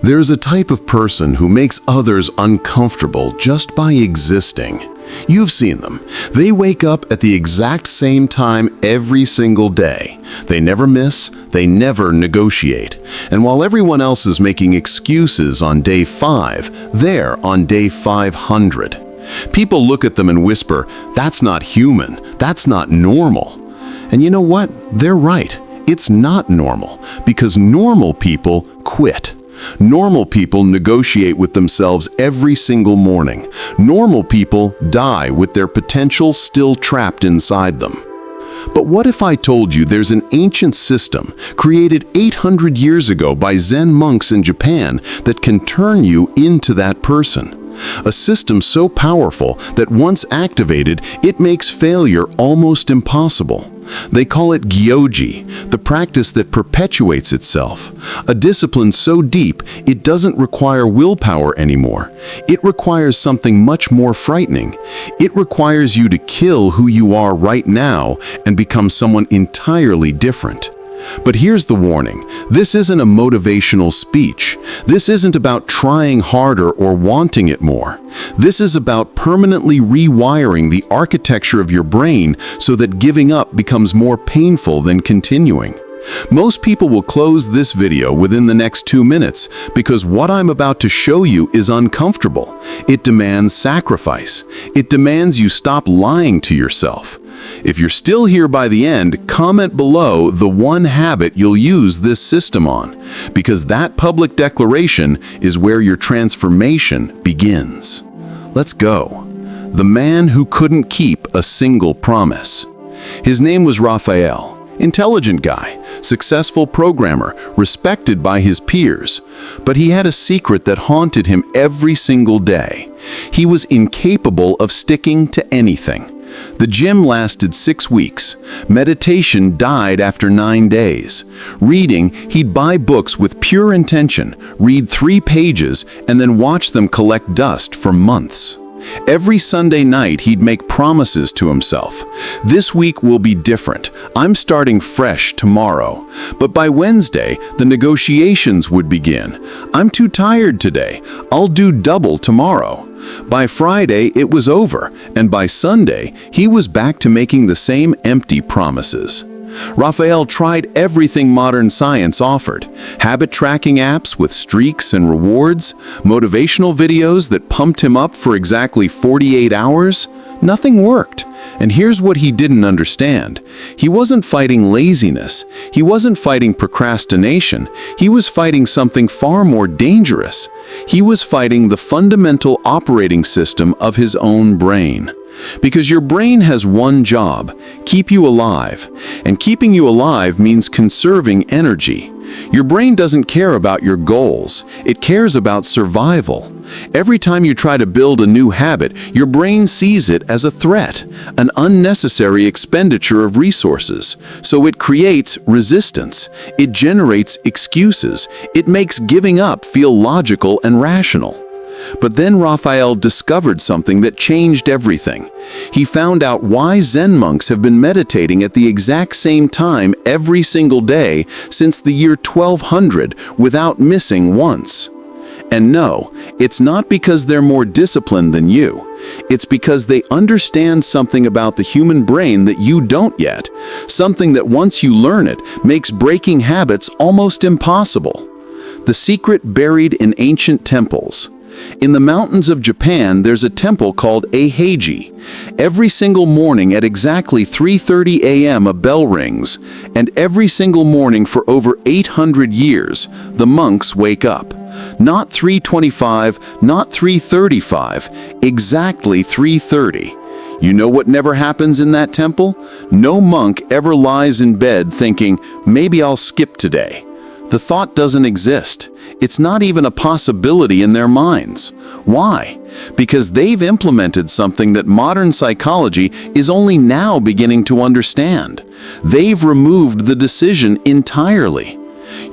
There's a type of person who makes others uncomfortable just by existing. You've seen them. They wake up at the exact same time every single day. They never miss, they never negotiate. And while everyone else is making excuses on day 5, they're on day 500. People look at them and whisper, "That's not human, that's not normal." And you know what? They're right. It's not normal, because normal people quit. Normal people negotiate with themselves every single morning. Normal people die with their potential still trapped inside them. But what if I told you there's an ancient system created 800 years ago by Zen monks in Japan that can turn you into that person? A system so powerful that once activated, it makes failure almost impossible. They call it Gyoji, the practice that perpetuates itself. A discipline so deep, it doesn't require willpower anymore. It requires something much more frightening. It requires you to kill who you are right now and become someone entirely different. But here's the warning. This isn't a motivational speech. This isn't about trying harder or wanting it more. This is about permanently rewiring the architecture of your brain so that giving up becomes more painful than continuing. Most people will close this video within the next 2 minutes because what I'm about to show you is uncomfortable. It demands sacrifice. It demands you stop lying to yourself. If you're still here by the end, comment below the one habit you'll use this system on, because that public declaration is where your transformation begins. Let's go. The man who couldn't keep a single promise. His name was Raphael. Intelligent guy, successful programmer, respected by his peers. But he had a secret that haunted him every single day. He was incapable of sticking to anything. The gym lasted 6 weeks. Meditation died after 9 days. Reading, he'd buy books with pure intention, read 3 pages, and then watch them collect dust for months. Every Sunday night, he'd make promises to himself. This week will be different. I'm starting fresh tomorrow. But by Wednesday, the negotiations would begin. I'm too tired today. I'll do double tomorrow. By Friday, it was over, and by Sunday, he was back to making the same empty promises. Raphael tried everything modern science offered. Habit tracking apps with streaks and rewards, motivational videos that pumped him up for exactly 48 hours. Nothing worked. And here's what he didn't understand. He wasn't fighting laziness. He wasn't fighting procrastination. He was fighting something far more dangerous. He was fighting the fundamental operating system of his own brain. Because your brain has one job: keep you alive. And keeping you alive means conserving energy. Your brain doesn't care about your goals. It cares about survival. Every time you try to build a new habit, your brain sees it as a threat, an unnecessary expenditure of resources. So it creates resistance. It generates excuses. It makes giving up feel logical and rational. But then Raphael discovered something that changed everything. He found out why Zen monks have been meditating at the exact same time every single day since the year 1200 without missing once. And no, it's not because they're more disciplined than you. It's because they understand something about the human brain that you don't yet. Something that once you learn it, makes breaking habits almost impossible. The secret buried in ancient temples. In the mountains of Japan, there's a temple called Eiheiji. Every single morning at exactly 3:30 a.m. a bell rings, and every single morning for over 800 years, the monks wake up. Not 3:25, not 3:35, exactly 3:30. You know what never happens in that temple? No monk ever lies in bed thinking, maybe I'll skip today. The thought doesn't exist. It's not even a possibility in their minds. Why? Because they've implemented something that modern psychology is only now beginning to understand. They've removed the decision entirely.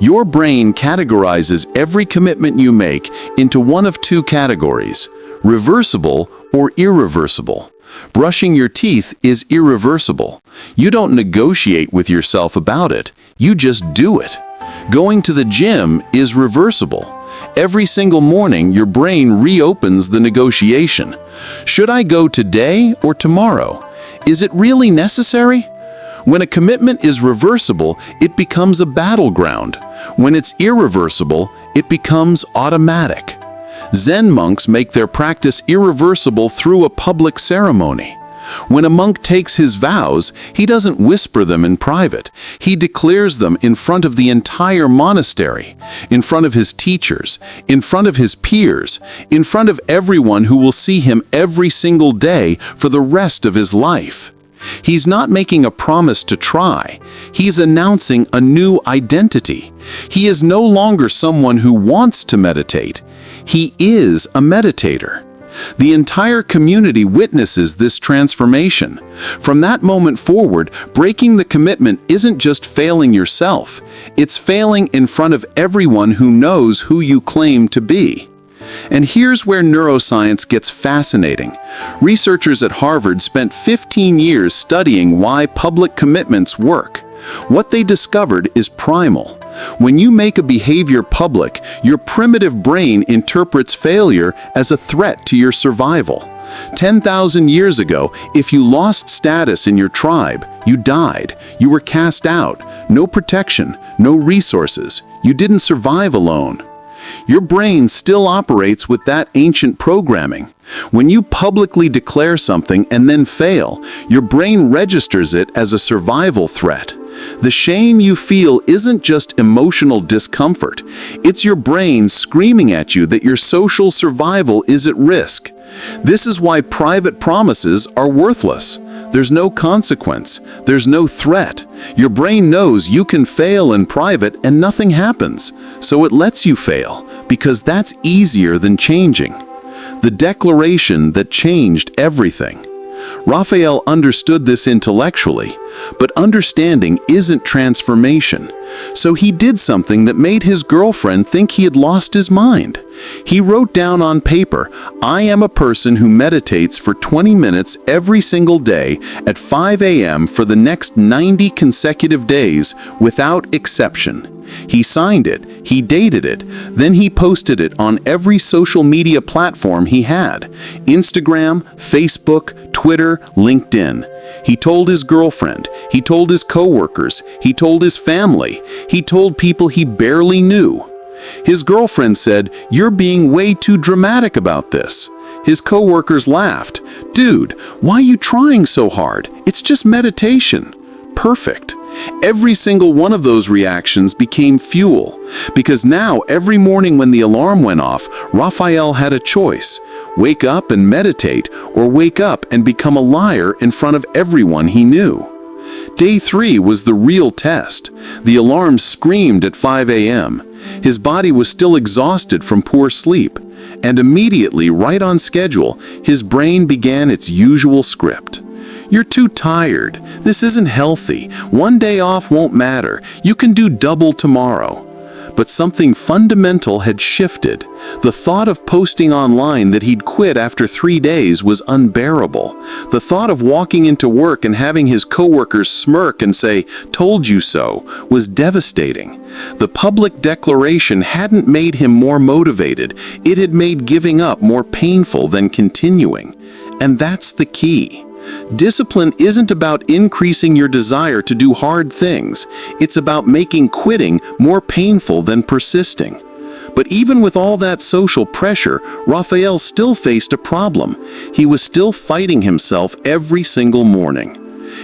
Your brain categorizes every commitment you make into one of 2 categories: reversible or irreversible. Brushing your teeth is irreversible. You don't negotiate with yourself about it. You just do it. Going to the gym is reversible. Every single morning, your brain reopens the negotiation. Should I go today or tomorrow? Is it really necessary? When a commitment is reversible, it becomes a battleground. When it's irreversible, it becomes automatic. Zen monks make their practice irreversible through a public ceremony. When a monk takes his vows, he doesn't whisper them in private. He declares them in front of the entire monastery, in front of his teachers, in front of his peers, in front of everyone who will see him every single day for the rest of his life. He's not making a promise to try. He's announcing a new identity. He is no longer someone who wants to meditate. He is a meditator. The entire community witnesses this transformation. From that moment forward, breaking the commitment isn't just failing yourself. It's failing in front of everyone who knows who you claim to be. And here's where neuroscience gets fascinating. Researchers at Harvard spent 15 years studying why public commitments work. What they discovered is primal. When you make a behavior public, your primitive brain interprets failure as a threat to your survival. 10,000 years ago, if you lost status in your tribe, you died. You were cast out. No protection, no resources. You didn't survive alone. Your brain still operates with that ancient programming. When you publicly declare something and then fail, your brain registers it as a survival threat. The shame you feel isn't just emotional discomfort. It's your brain screaming at you that your social survival is at risk. This is why private promises are worthless. There's no consequence. There's no threat. Your brain knows you can fail in private and nothing happens. So it lets you fail, because that's easier than changing. The declaration that changed everything. Raphael understood this intellectually, but understanding isn't transformation. So he did something that made his girlfriend think he had lost his mind. He wrote down on paper, "I am a person who meditates for 20 minutes every single day at 5 a.m. for the next 90 consecutive days without exception." He signed it, he dated it, then he posted it on every social media platform he had: Instagram, Facebook, Twitter, LinkedIn. He told his girlfriend, he told his coworkers, he told his family, he told people he barely knew. His girlfriend said, "You're being way too dramatic about this." His coworkers laughed. "Dude, why are you trying so hard? It's just meditation." Perfect. Every single one of those reactions became fuel, because now every morning when the alarm went off, Raphael had a choice: wake up and meditate, or wake up and become a liar in front of everyone he knew. Day 3 was the real test. The alarm screamed at 5 a.m. His body was still exhausted from poor sleep, and immediately, right on schedule, his brain began its usual script. "You're too tired. This isn't healthy. One day off won't matter. You can do double tomorrow." But something fundamental had shifted. The thought of posting online that he'd quit after 3 days was unbearable. The thought of walking into work and having his coworkers smirk and say, "Told you so," was devastating. The public declaration hadn't made him more motivated. It had made giving up more painful than continuing. And that's the key. Discipline isn't about increasing your desire to do hard things. It's about making quitting more painful than persisting. But even with all that social pressure, Raphael still faced a problem. He was still fighting himself every single morning.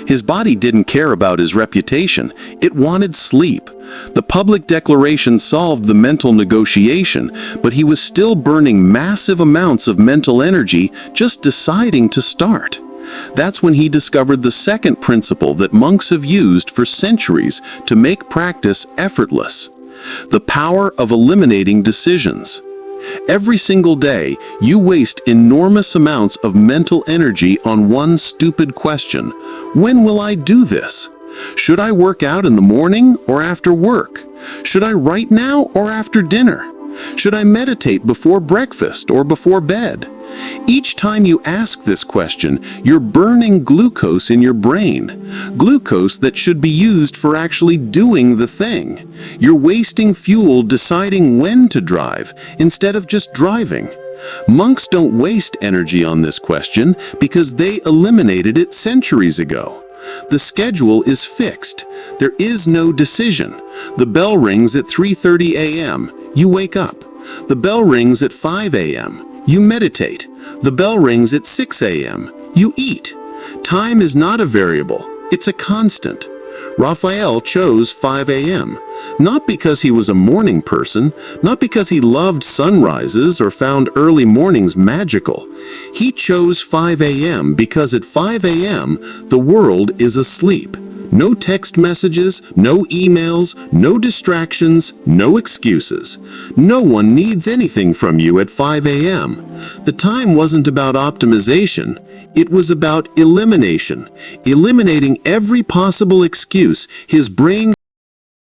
His body didn't care about his reputation. It wanted sleep. The public declaration solved the mental negotiation, but he was still burning massive amounts of mental energy just deciding to start. That's when he discovered the second principle that monks have used for centuries to make practice effortless: the power of eliminating decisions. Every single day, you waste enormous amounts of mental energy on one stupid question: when will I do this? Should I work out in the morning or after work? Should I write now or after dinner? Should I meditate before breakfast or before bed? Each time you ask this question, you're burning glucose in your brain. Glucose that should be used for actually doing the thing. You're wasting fuel deciding when to drive instead of just driving. Monks don't waste energy on this question because they eliminated it centuries ago. The schedule is fixed. There is no decision. The bell rings at 3:30 a.m. You wake up. The bell rings at 5 a.m. You meditate. The bell rings at 6 a.m. You eat. Time is not a variable. It's a constant. Raphael chose 5 a.m. Not because he was a morning person, not because he loved sunrises or found early mornings magical. He chose 5 a.m. because at 5 a.m. the world is asleep. No text messages, no emails, no distractions, no excuses. No one needs anything from you at 5 a.m. The time wasn't about optimization. It was about elimination. Eliminating every possible excuse his brain